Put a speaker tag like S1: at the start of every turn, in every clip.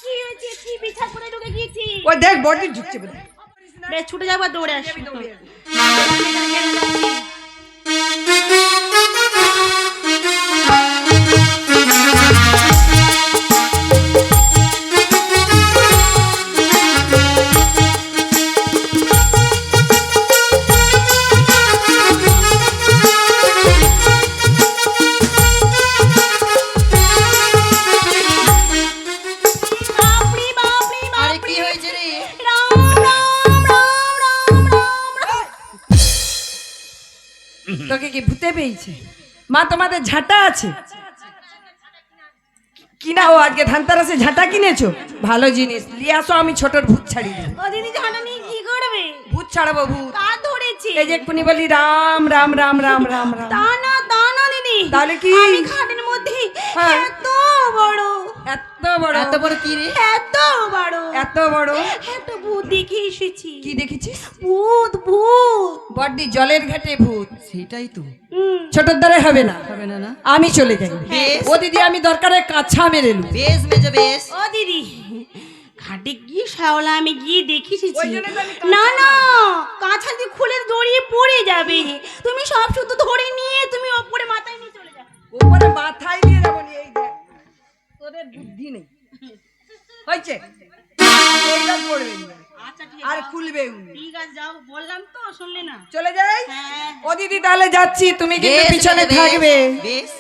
S1: কি হয়েছে? কি বিছা করে ঢুকে গিয়েছি?
S2: ওই দেখ বডি ঢুকছে বলে।
S1: বেশ ছুটে যাবো, দৌড়ে আসবি।
S2: তোকে কি ভূতে পেয়েছে? মা তোমাদের ঝাঁটা আছে কিনা? ও আজকে ধানতারাসে ঝাঁটা কিনেছো, ভালো জিনিস নিয়ে আসো, আমি ছোটর ভূত ছাড়ি দেব।
S1: ও দিদি ঝাঁটা নিয়ে কি করবে?
S2: ভূত ছাড়াবো, ভূত।
S1: কার ধরেছে?
S2: এই যে এক্ষুনি বলি রাম রাম রাম রাম রাম রাম।
S1: তা না দিদি,
S2: তাহলে কি?
S1: আমি খাটের মধ্যে
S2: হ্যাঁ।
S1: এত বড়
S2: এত বড় কি রে?
S1: এত বড় একটা ভূত দেখে এসেছি।
S2: কি দেখেছিস?
S1: ভূত
S2: বড্ডি জলের ঘাটে ভূত।
S3: সেটাই তো
S2: ছোটর দ্বারা হবে না,
S3: হবে না না।
S2: আমি চলে যাই।
S3: বেশ।
S2: ও দিদি আমি দরকারে কাছা মেরে নেব।
S3: বেশ মেজো বেশ।
S1: ও দিদি, ঘাটে গিয়ে শ্যাওলা আমি গিয়ে দেখে এসেছি।
S2: ওই জন্য তো আমি
S1: না কাঁচা দিয়ে খুলে দড়িয়ে পড়ে যাবে। তুমি সব শুধু ধরে নিয়ে তুমি ওপরে মাথায় নিয়ে চলে যাও।
S2: উপরে মাথায় নিয়ে যাবো নি, এই দেখ তোদের বুদ্ধি নেই হয়েছে। এইবার পড়বে নি,
S1: আচ্ছা ঠিক
S2: আর
S1: আছে,
S2: খুলবে
S1: ঠিক আছে, যাও, বললাম তো শুনলে না।
S2: চলে যাই।
S1: হ্যাঁ।
S2: ও দিদি তাহলে যাচ্ছি, তুমি কিন্তু
S3: বেশ,
S2: পিছনে
S3: বেশ,
S2: থাকবে।
S3: বেশ।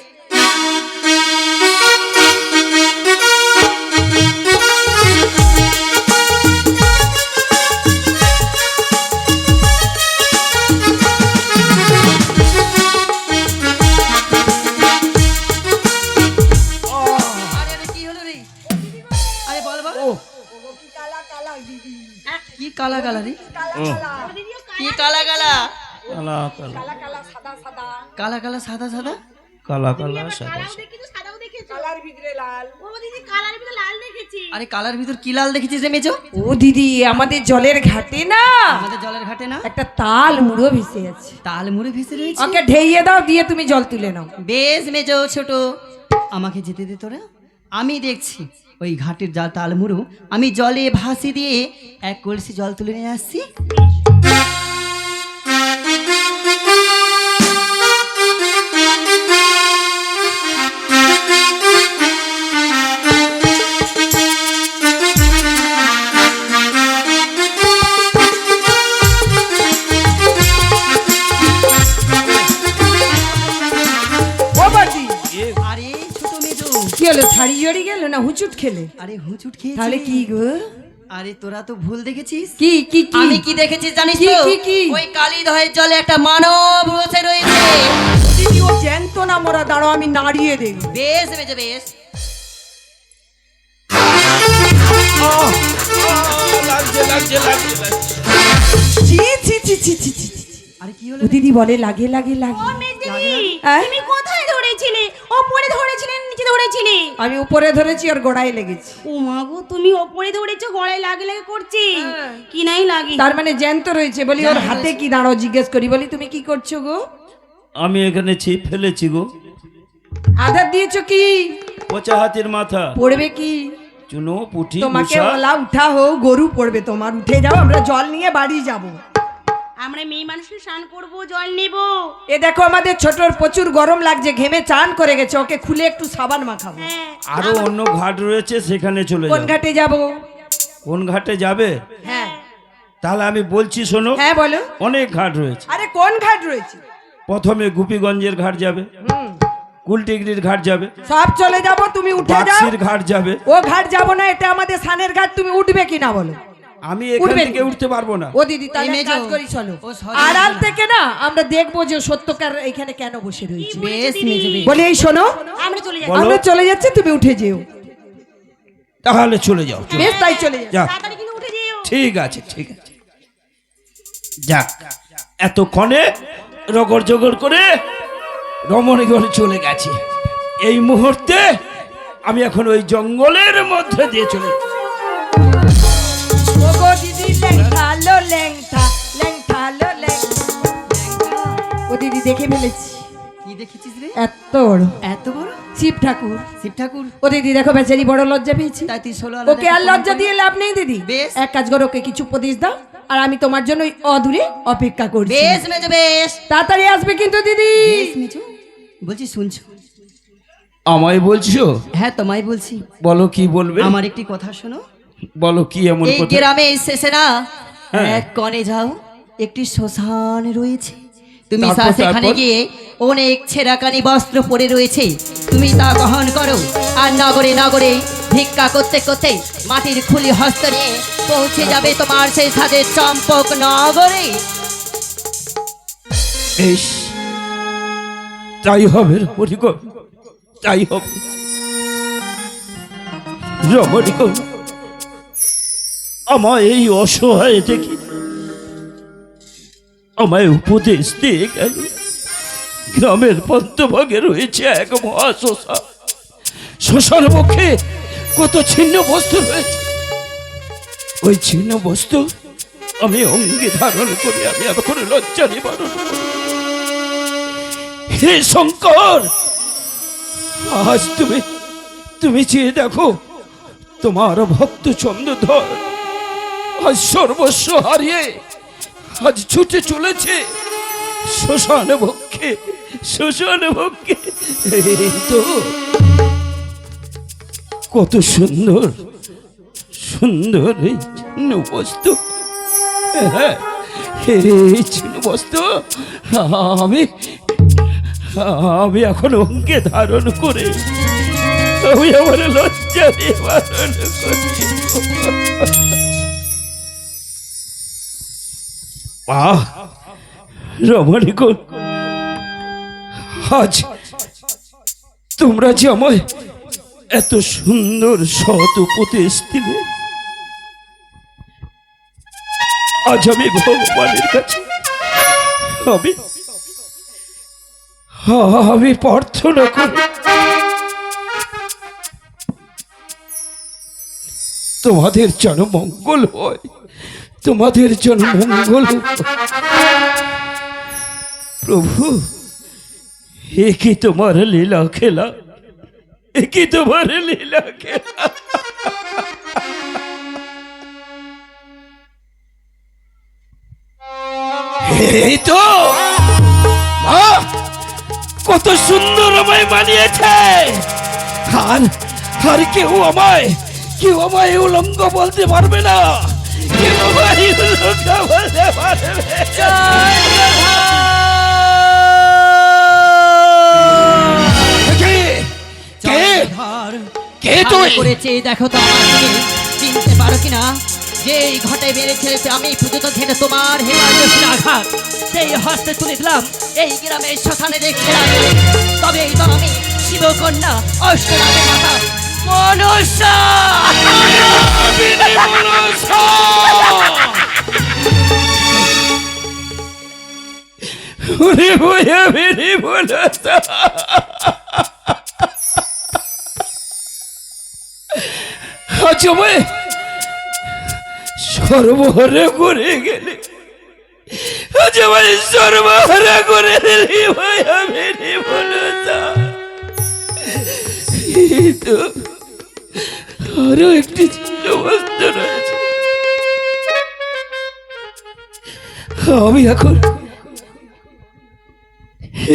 S3: আরে আরে কি হলো রে? আরে বল বল।
S2: ও কি কালা কালা দিদি,
S3: কি কালা কালা রে?
S1: ও দিদি, ও
S3: কি কালা কালা?
S2: কালা কালা সাদা সাদা,
S3: কালা কালা সাদা সাদা?
S1: কালাও দেখেছি, সাদাও দেখেছি।
S2: কালার ভিতরে লাল।
S1: ও দিদি, কালার ভিতরে লাল দেখেছি।
S3: আরে কালার ভিতর কি লাল দেখেছিস রে মেজো?
S2: ও দিদি আমাদের জলের ঘাটে না
S3: আমাদের জলের ঘাটে না
S2: একটা তাল মুড়ো ভেসে আছে,
S3: তাল মুড়ে ভেসে রয়েছে।
S2: ওকে ঢেইয়ে দাও, দিয়ে তুমি জল তুলে নাও।
S3: বেশ মেজো ছোট, আমাকে যেতে দে তোরা, আমি দেখছি ওই ঘাটের যা তালমুড়ো আমি জলে ভাসি দিয়ে এক কলসি জল তুলে নিয়ে আসছি।
S2: ও বাটি
S3: আরে ছোট মেজো,
S2: কি হলো, ছাড়ি জড়ি গেল না হুচুট খেলে?
S3: আরে হুচুট খেয়েছি।
S2: তাহলে কি গো?
S3: আরে তোরা তো ভুল দেখেছিস।
S2: কি কি কি
S3: আমি কি দেখেছিস জানিস
S2: কি,
S3: তো?
S2: কি, কি?
S3: ওই কালীদহের জলে একটা মানব বসে রয়েছে।
S2: দিদি ও জ্যান্ত না মোরা, দাঁড়াও আমি নাড়িয়ে দেব।
S3: বেশ মেজো বেশ।
S2: ছি ছি ছি ছি ছি ছি।
S3: আরে কি হলো
S2: ও দিদি বলে লাগে লাগে লাগে।
S1: ও মেজদিদি,
S2: হ্যাঁ?
S1: তুমি কোথায় ধরেছিলে? ওপরে ধরেছিলে নিচে ধরেছিলে?
S2: আমি উপরে ধরেছি আর গোড়ায় লেগেছি।
S1: ও মা গো, তুমি ওপরে ধরেছো, গলায় লাগে লাগে করছে।
S2: হ্যাঁ।
S1: কি নাই লাগে?
S2: তার মানে জ্যান্ত রয়েছে। বলি ওর হাতে কি, দাঁড়াও জিজ্ঞেস করি। বলি তুমি কি করছো গো?
S4: আমি এখানে ছিপ ফেলেছি গো।
S2: আধার দিয়েছো কি?
S4: পচা হাতির মাথা,
S2: পড়বে কি?
S4: চুনো, পুঁটি,
S2: তোমাকে
S4: মুসা।
S2: ওলা উঠা হোক, গরু পড়বে তোমার। উঠে যাও, আমরা জল নিয়ে বাড়ি যাব।
S1: আমরা মেয়ে মানুষকে স্নান করবো, জল নেব।
S2: এ দেখো আমাদের ছোটর প্রচুর গরম লাগছে, ঘেমে চান করে গেছে, ওকে খুলে একটু সাবান মাখাবো।
S1: হ্যাঁ।
S4: আরো অন্য ঘাট রয়েছে, সেখানে চলে
S2: কোন
S4: যাও।
S2: ঘাটে যাব?
S4: কোন ঘাটে যাবে?
S2: হ্যাঁ
S4: তাহলে আমি বলছি শোনো।
S2: হ্যাঁ বলো।
S4: অনেক ঘাট রয়েছে।
S2: আরে কোন ঘাট রয়েছে?
S4: প্রথমে গুপিগঞ্জের ঘাট যাবে, কুলটিগড়ির ঘাট যাবে,
S2: সব চলে যাব, তুমি উঠে যাও।
S4: বাক্সির ঘাট যাবে।
S2: ও ঘাট যাব না, এটা আমাদের সানের ঘাট, তুমি উঠবে কি না বলো?
S4: আমি এখান
S2: উঠবে
S4: থেকে
S2: না।
S4: উঠতে পারবো না।
S2: ও দিদি তাহলে
S3: এই
S2: এক
S3: মেজো,
S2: কাজ করি, চলো
S3: ও সরি
S2: আড়াল
S3: না।
S2: থেকে না আমরা দেখবো যে সত্যকার এখানে কেন বসে রয়েছে।
S3: বেশ মেজো বেশ।
S2: বলি এই শোনো,
S1: আমরা চলে যাই।
S4: বলো।
S2: আমরা চলে যাচ্ছি, তুমি উঠে যেও।
S4: তাহলে চলে যাও, চলে
S2: বেশ তাই চলে যাও।
S4: যাও।
S1: তাড়াতাড়ি কিন্তু উঠে যেও।
S4: ঠিক আছে ঠিক আছে। যাক, এতক্ষণে রগড় জগড় করে রমণী ঘরে চলে গেছে। এই মুহূর্তে আমি এখন ওই জঙ্গলের মধ্যে দিয়ে চলে যাচ্ছি।
S2: ওগো দিদি লেংটা লেংটা লেংটা লেংটা। ও দিদি দেখে ফেলেছি।
S3: কি দেখেছিস রে?
S2: এত বড়
S3: এত বড়
S2: শিব ঠাকুর।
S3: শিব ঠাকুর।
S2: ও দিদি দেখো বেচারি বড় লজ্জা পেয়েছি।
S3: তাই তুই 16
S2: ওকে আর লজ্জা দিয়ে লাভ নেই দিদি।
S3: বেশ।
S2: এক কাজ করো, ওকে কিছু উপদেশ দাও, আর আমি তোমার জন্য ওই অদূরে অপেক্ষা করছি।
S3: বেশ মেজো বেশ।
S2: তাড়াতাড়ি আসবে কিন্তু দিদি।
S3: বেশ মেজো, বলছি শুনছো?
S4: আমায় বলছো?
S3: হ্যাঁ তোমায় বলছি।
S4: বলো কি বলবে?
S3: আমার একটি কথা শোনো।
S4: বলো কি এমন
S3: এই
S4: কথা?
S3: গ্রামে শেষে না
S4: হ্যাঁ।
S3: এক কনে যাও, একটি শ্মশান রয়েছে। তুমি
S4: তারপর,
S3: সেখানে
S4: তারপর?
S3: গিয়ে অনেক ছেঁড়াকানি বস্ত্র পরে রয়েছে, তুমি তা গ্রহণ করো। আর নগরে নগরে ভিক্ষা করতে করতে মাটির খুলি হস্ত নিয়ে পৌঁছে যাবে তোমার সেই সাজের চম্পক নগরে।
S4: বেশ, তাই হবে রমণীগণ, তাই হবে রমণীগণ। আমায় এই অসহায় দেখি আমায় উপদেশ দিয়ে গেল। গ্রামের পন্তভাগে রয়েছে এক মহাশ্মশান। শ্মশান মুখে কত ছিন্ন বস্তু রয়েছে। ওই ছিন্ন বস্তু আমি অঙ্গে ধারণ করি, আমি এখন লজ্জা নিবারণ করি। হে শঙ্কর, আজ তুমি চেয়ে দেখো, তোমার ভক্ত চন্দ্রধর আজ সর্বস্ব হারিয়ে আজ ছুটে চলেছে শ্মশান বক্ষে, শ্মশান বক্ষে। এই তো কত সুন্দর সুন্দর এই ছিন্ন বস্তু। হ্যাঁ, এই ছিন্ন বস্তু আমি এখন অঙ্গে ধারণ করে আমি আমার লজ্জা নিবারণ করি। রমণীগণ, আজ তোমরা যে আমায় এত সুন্দর সৎ উপদেশ দিলে, আজ আমি ভগবানের কাছে আমি প্রার্থনা করি তোমাদের যেন মঙ্গল হয়, তোমাদের যেন মঙ্গল হয়। প্রভু, এ কি তোমার লীলা খেলা, এ কি তোমার লীলা খেলা। এই তো কত সুন্দর আমায় মানিয়েছে। আর কেউ আমায় উলঙ্গ বলতে পারবে না, কেউ আমায় উলঙ্গ বলতে পারবে না। কে তুই?
S3: করেছে দেখো তো, আমাকে চিনতে পারো কিনা? যে এই ঘটে মেরেছে আমি পুজো ঘেটে তোমার হেমায়তের আঘাত সেই হস্তে তুলে দিলাম এই গ্রামের শ্মশানে দেখতে লাগে। তবে এই তো আমি শিবকন্যা অষ্টনাথের মাতা মনসা।
S4: সর্বহারা করে গেলে, আজ আমায় সর্বহারা করে দিলি ভাই। আমি তো আরো একটি ছিন্ন বস্তু রয়েছে। আমি এখন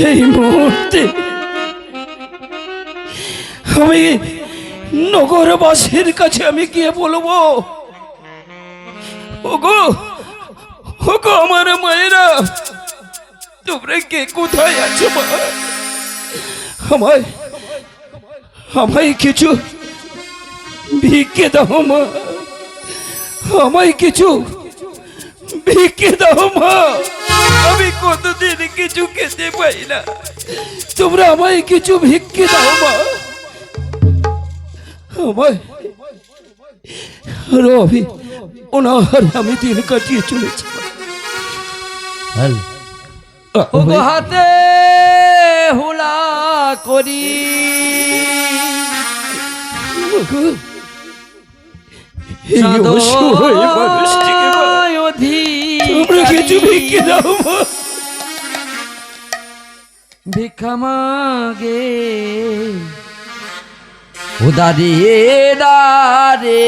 S4: এই মুহূর্তে আমি নগরবাসীর কাছে আমি গিয়ে বলবো, ওগো ওগো আমার মায়েরা, তোমরা কে কোথায় আছো? মা, আমায় কিছু ভিক্ষে দাও মা, আমায় কিছু ভিক্ষে দাও মা। আমি কতদিন কিছু খেতে পাই না, তোমরা আমায় কিছু ভিক্ষে দাও মা। আমায় রবি ওনার আমি দিন কাটিয়ে চলেছি।
S2: হাতে হুলা করি
S4: তোমরা কিছু ভিক্ষে দাও মা।
S2: ভিক্ষা মাগে উদারিয়ে দারে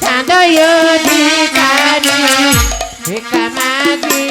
S5: চাঁদয় অধিকারী ভিক্ষা মাগি